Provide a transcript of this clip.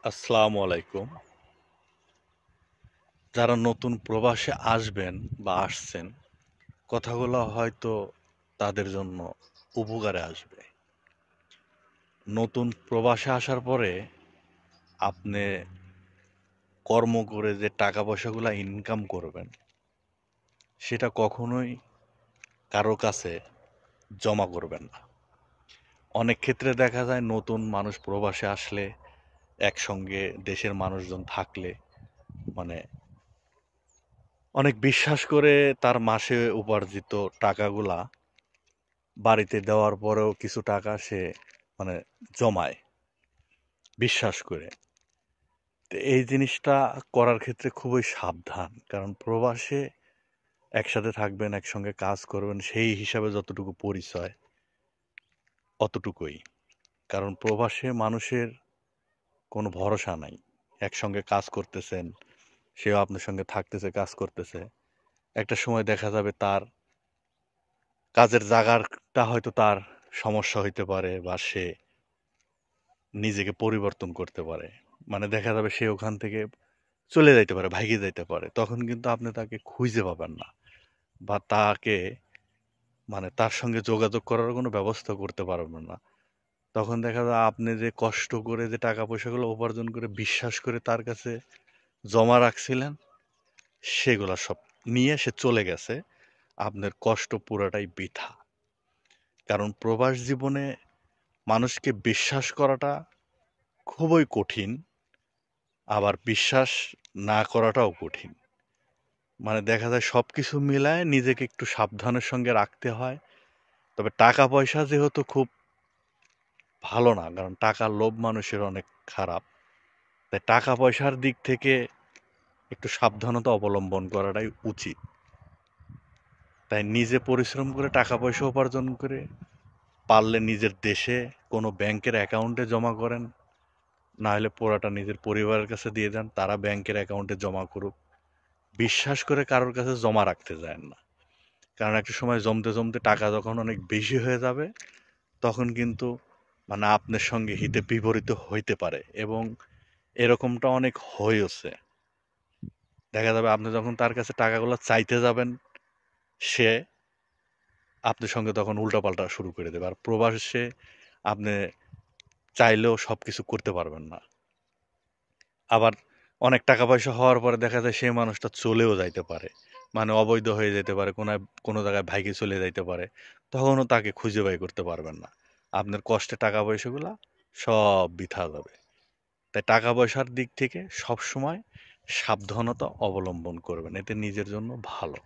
আসসালামু আলাইকুম। যারা নতুন প্রবাসে আসবেন বা আসছেন, কথাগুলো হয়তো তাদের জন্য উপকারে আসবে। নতুন প্রবাসে আসার পরে আপনি কর্ম করে যে টাকা পয়সাগুলো ইনকাম করবেন, সেটা কখনোই কারো কাছে জমা করবেন না। অনেক ক্ষেত্রে দেখা যায় নতুন মানুষ প্রবাসে আসলে একসঙ্গে দেশের মানুষজন থাকলে মানে অনেক বিশ্বাস করে তার মাসে উপার্জিত টাকাগুলা বাড়িতে দেওয়ার পরেও কিছু টাকা সে মানে জমায় বিশ্বাস করে। তো এই জিনিসটা করার ক্ষেত্রে খুবই সাবধান, কারণ প্রবাসে একসাথে থাকবেন, একসঙ্গে কাজ করবেন, সেই হিসাবে যতটুকু পরিচয় অতটুকুই। কারণ প্রবাসে মানুষের কোনো ভরসা নাই। একসঙ্গে কাজ করতেছেন, সেও আপনার সঙ্গে থাকতেছে, কাজ করতেছে। একটা সময় দেখা যাবে তার কাজের জায়গাটা হয়তো তার সমস্যা হইতে পারে, বা সে নিজেকে পরিবর্তন করতে পারে। মানে দেখা যাবে সে ওখান থেকে চলে যাইতে পারে, ভাইগে যাইতে পারে। তখন কিন্তু আপনি তাকে খুঁজে পাবেন না, বা তাকে মানে তার সঙ্গে যোগাযোগ করার কোনো ব্যবস্থা করতে পারবেন না। তখন দেখা যায় আপনি যে কষ্ট করে যে টাকা পয়সাগুলো উপার্জন করে বিশ্বাস করে তার কাছে জমা রাখছিলেন, সেগুলা সব নিয়ে সে চলে গেছে। আপনার কষ্ট পুরাটাই বৃথা। কারণ প্রবাস জীবনে মানুষকে বিশ্বাস করাটা খুবই কঠিন, আবার বিশ্বাস না করাটাও কঠিন। মানে দেখা যায় সবকিছু মিলায় নিজেকে একটু সাবধানের সঙ্গে রাখতে হয়। তবে টাকা পয়সা যেহেতু খুব ভালো না, কারণ টাকার লোভ মানুষের অনেক খারাপ। তাই টাকা পয়সার দিক থেকে একটু সাবধানতা অবলম্বন করাটাই উচিত। তাই নিজে পরিশ্রম করে টাকা পয়সা উপার্জন করে পারলে নিজের দেশে কোনো ব্যাংকের অ্যাকাউন্টে জমা করেন, না হলে পুরাটা নিজের পরিবারের কাছে দিয়ে দেন, তারা ব্যাংকের অ্যাকাউন্টে জমা করুক। বিশ্বাস করে কারোর কাছে জমা রাখতে যায়েন না। কারণ একটা সময় জমতে জমতে টাকা যখন অনেক বেশি হয়ে যাবে, তখন কিন্তু মানে আপনার সঙ্গে হিতে বিপরীত হইতে পারে, এবং এরকমটা অনেক হয়েওছে। দেখা যাবে আপনি যখন তার কাছে টাকাগুলো চাইতে যাবেন, সে আপনার সঙ্গে তখন উল্টাপাল্টা শুরু করে দেবে। আর প্রবাসে আপনি চাইলেও সবকিছু করতে পারবেন না। আবার অনেক টাকা পয়সা হওয়ার পরে দেখা যায় সেই মানুষটা চলেও যাইতে পারে। মানে অবৈধ হয়ে যেতে পারে, কোনো জায়গায় ভাইগে চলে যাইতে পারে। তখনও তাকে খুঁজে বাই করতে পারবেন না। আপনার কষ্টে টাকা পয়সাগুলা সব বৃথা যাবে। তাই টাকা পয়সার দিক থেকে সবসময় সাবধানতা অবলম্বন করবেন। এতে নিজের জন্য ভালো।